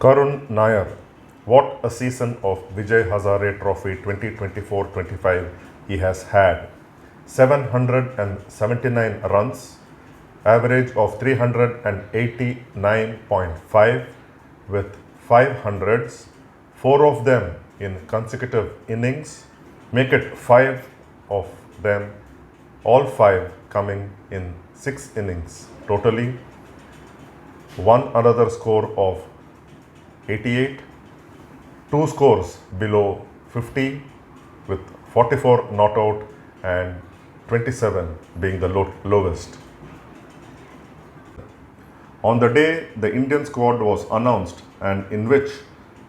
Karun Nair, what a season of Vijay Hazare Trophy 2024-25 he has had. 779 runs, average of 389.5 with 500s, 4 of them in consecutive innings, make it 5 of them, all 5 coming in 6 innings totally. One another score of 88, 2 scores below 50 with 44 not out and 27 being the lowest. On the day the Indian squad was announced and in which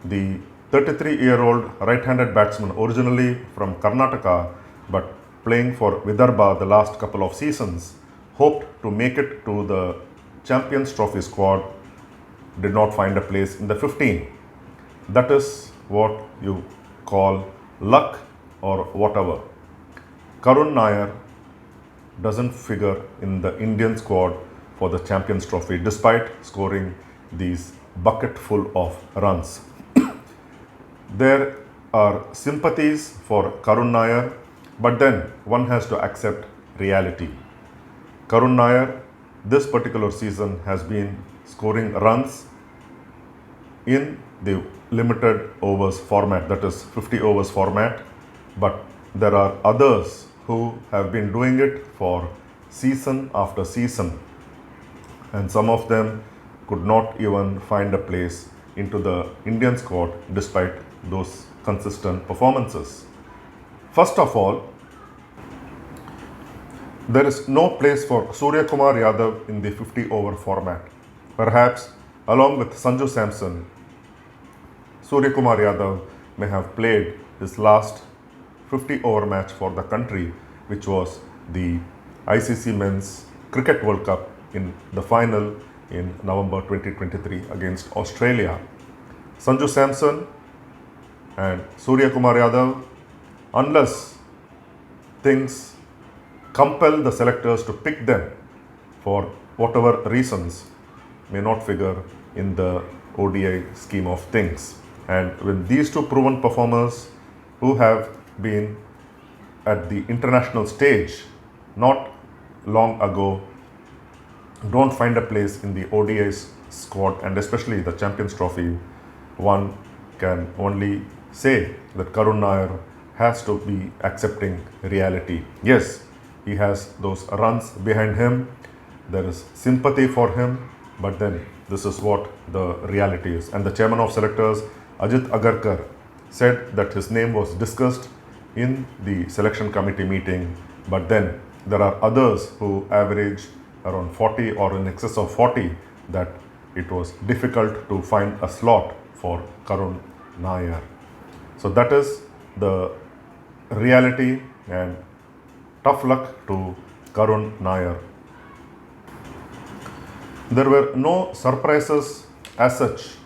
the 33-year-old right-handed batsman originally from Karnataka but playing for Vidarbha the last couple of seasons hoped to make it to the Champions Trophy squad did not find a place in the 15. That is what you call luck or whatever. Karun Nair doesn't figure in the Indian squad for the Champions Trophy despite scoring these bucketful of runs. There are sympathies for Karun Nair, but then one has to accept reality. Karun Nair this particular season has been scoring runs in the limited overs format, that is 50 overs format, but there are others who have been doing it for season after season, and some of them could not even find a place into the Indian squad despite those consistent performances. First of all, there is no place for Surya Kumar Yadav in the 50 over format. Perhaps along with Sanju Samson, Surya Kumar Yadav may have played his last 50 over match for the country, which was the ICC Men's Cricket World Cup in the final in November 2023 against Australia. Sanju Samson and Surya Kumar Yadav, unless things compel the selectors to pick them for whatever reasons, may not figure in the ODI scheme of things. And with these two proven performers who have been at the international stage not long ago don't find a place in the ODIs squad and especially the Champions Trophy, one can only say that Karun Nair has to be accepting reality. Yes, he has those runs behind him, there is sympathy for him, but then this is what the reality is. And the chairman of selectors, Ajit Agarkar, said that his name was discussed in the selection committee meeting, but then there are others who average around 40 or in excess of 40, that it was difficult to find a slot for Karun Nair. So that is the reality, and tough luck to Karun Nair. There were no surprises as such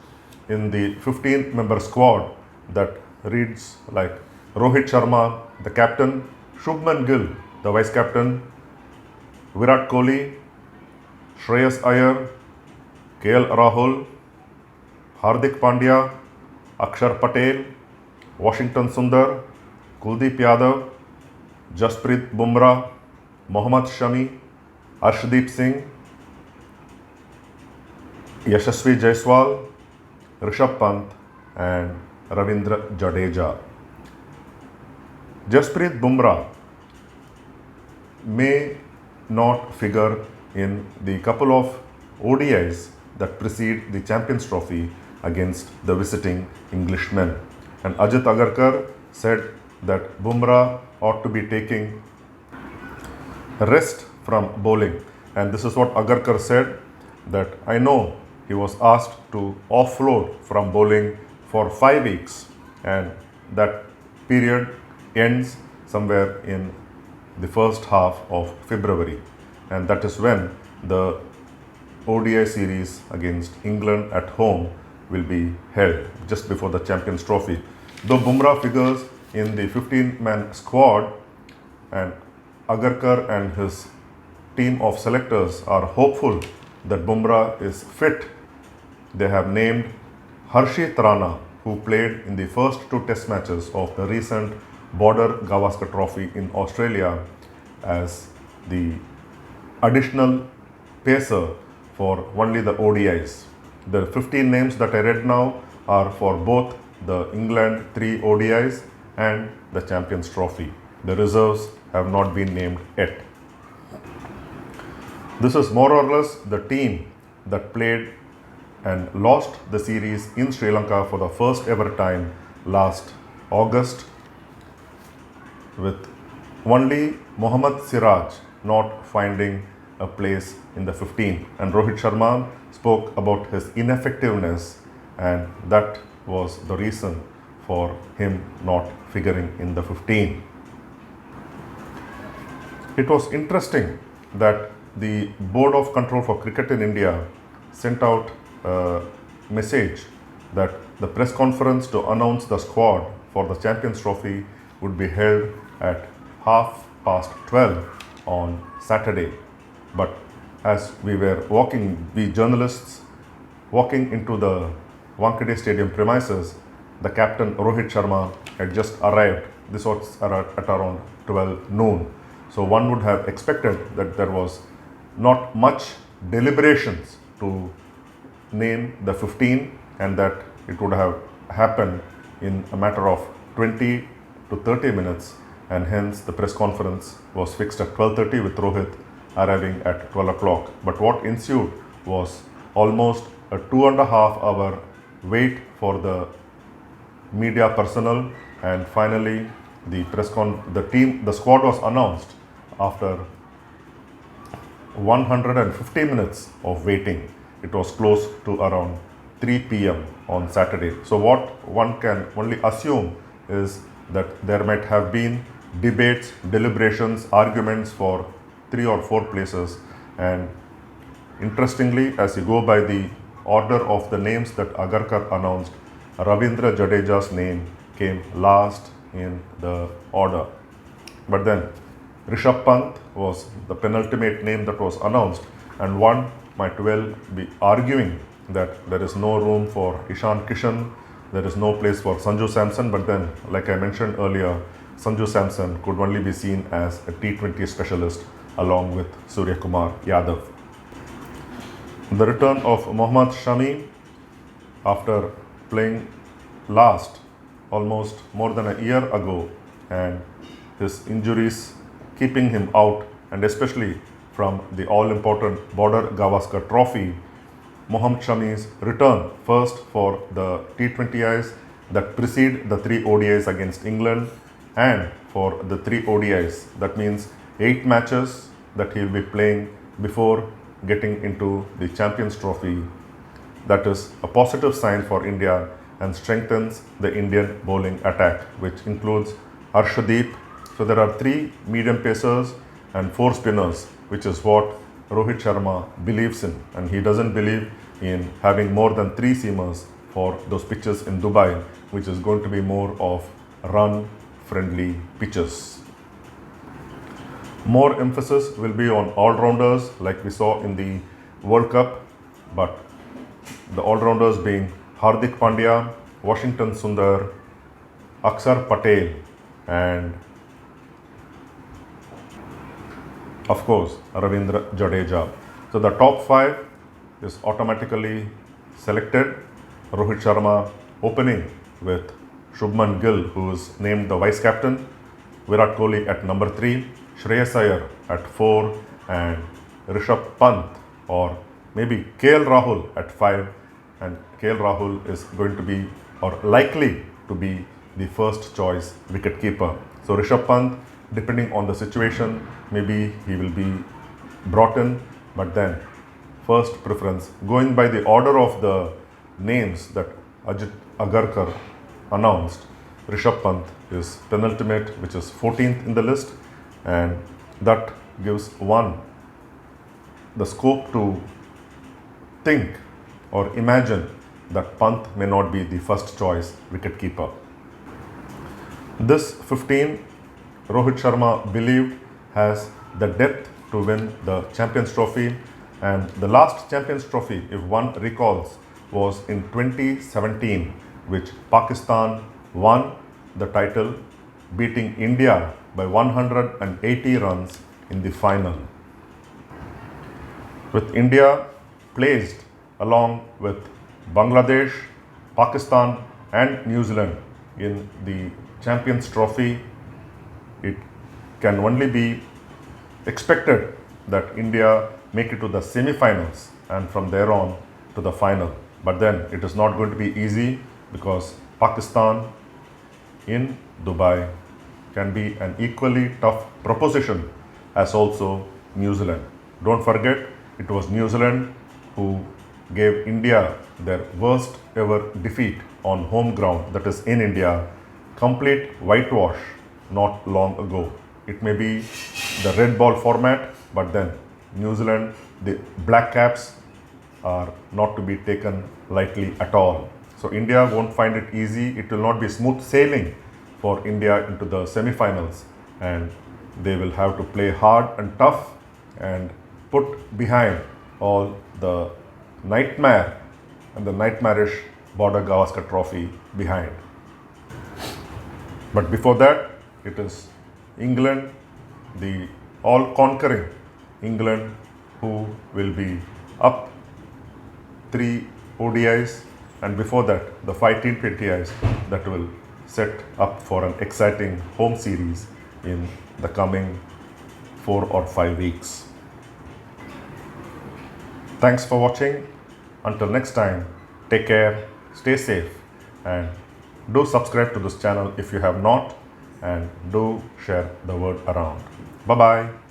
in the 15-member squad that reads like Rohit Sharma, the captain, Shubman Gill, the vice captain, Virat Kohli, Shreyas Iyer, Rahul, Hardik Pandya, Axar Patel, Washington Sundar, Kuldeep Yadav, Jasprit Bumrah, Mohammed Shami, Arshdeep Singh, Yashasvi Jaiswal, Rishabh Pant and Ravindra Jadeja. Jasprit Bumrah may not figure in the couple of ODIs that precede the Champions Trophy against the visiting Englishmen. And Ajit Agarkar said that Bumrah ought to be taking rest from bowling. And this is what Agarkar said, that I know he was asked to offload from bowling for 5 weeks, and that period ends somewhere in the first half of February, and that is when the ODI series against England at home will be held, just before the Champions Trophy. Though Bumrah figures in the 15-man squad, and Agarkar and his team of selectors are hopeful that Bumrah is fit, they have named Harshit Rana, who played in the first two test matches of the recent Border Gavaskar Trophy in Australia as the additional pacer for only the ODIs. The 15 names that I read now are for both the England 3 ODIs and the Champions Trophy. The reserves have not been named yet. This is more or less the team that played and lost the series in Sri Lanka for the first ever time last August, with only Mohammed Siraj not finding a place in the 15. And Rohit Sharma spoke about his ineffectiveness, and that was the reason for him not figuring in the 15. It was interesting that the Board of Control for Cricket in India sent out a message that the press conference to announce the squad for the Champions Trophy would be held at 12:30 on Saturday. But as we were we journalists walking into the Wankhede Stadium premises, the captain Rohit Sharma had just arrived. This was at around 12 noon. So one would have expected that there was not much deliberations to name the 15, and that it would have happened in a matter of 20 to 30 minutes, and hence the press conference was fixed at 12:30 with Rohit arriving at 12 o'clock. But what ensued was almost a 2.5 hour wait for the media personnel, and finally the the squad was announced after 150 minutes of waiting. It was close to around 3 p.m. on Saturday. So what one can only assume is that there might have been debates, deliberations, arguments for 3 or 4 places. And interestingly, as you go by the order of the names that Agarkar announced, Ravindra Jadeja's name came last in the order. But then Rishabh Pant was the penultimate name that was announced, and one might well be arguing that there is no room for Ishan Kishan, there is no place for Sanju Samson. But then, like I mentioned earlier, Sanju Samson could only be seen as a T20 specialist along with Surya Kumar Yadav. The return of Mohammad Shami after playing last almost more than a year ago, and his injuries keeping him out, and especially from the all-important Border Gavaskar Trophy. Mohammad Shami's return first for the T20Is that precede the 3 ODIs against England, and for the 3 ODIs, that means 8 matches that he will be playing before getting into the Champions Trophy. That is a positive sign for India and strengthens the Indian bowling attack, which includes Arshdeep. So there are 3 medium pacers and 4 spinners, which is what Rohit Sharma believes in, and he doesn't believe in having more than 3 seamers for those pitches in Dubai, which is going to be more of run-friendly pitches. More emphasis will be on all-rounders like we saw in the World Cup, but the all-rounders being Hardik Pandya, Washington Sundar, Axar Patel, and of course Ravindra Jadeja. So the top 5 is automatically selected. Rohit Sharma opening with Shubman Gill, who is named the vice captain, Virat Kohli at number 3, Shreyas Iyer at 4, and Rishabh Pant or maybe Rahul at 5. And Rahul is going to be, or likely to be, the first choice wicketkeeper. So Rishabh Pant, depending on the situation, maybe he will be brought in, but then first preference, going by the order of the names that Ajit Agarkar announced, Rishabh Pant is penultimate, which is 14th in the list, and that gives one the scope to think or imagine that Pant may not be the first choice wicketkeeper. This 15, Rohit Sharma believed has the depth to win the Champions Trophy, and the last Champions Trophy, if one recalls, was in 2017, which Pakistan won the title, beating India by 180 runs in the final. With India placed along with Bangladesh, Pakistan and New Zealand in the Champions Trophy, it can only be expected that India make it to the semi-finals and from there on to the final. But then it is not going to be easy because Pakistan in Dubai can be an equally tough proposition as also New Zealand. Don't forget, it was New Zealand who gave India their worst ever defeat on home ground, that is in India, complete whitewash not long ago. It may be the red ball format, but then New Zealand, the Black Caps are not to be taken lightly at all. So India won't find it easy. It will not be smooth sailing for India into the semi-finals, and they will have to play hard and tough and put behind all the nightmare and the nightmarish Border Gavaskar Trophy behind. But before that, it is England, the all-conquering England, who will be up 3 ODIs, and before that the 5 T20Is that will set up for an exciting home series in the coming 4 or 5 weeks. Thanks for watching. Until next time, take care, stay safe, and do subscribe to this channel if you have not, and do share the word around. Bye-bye.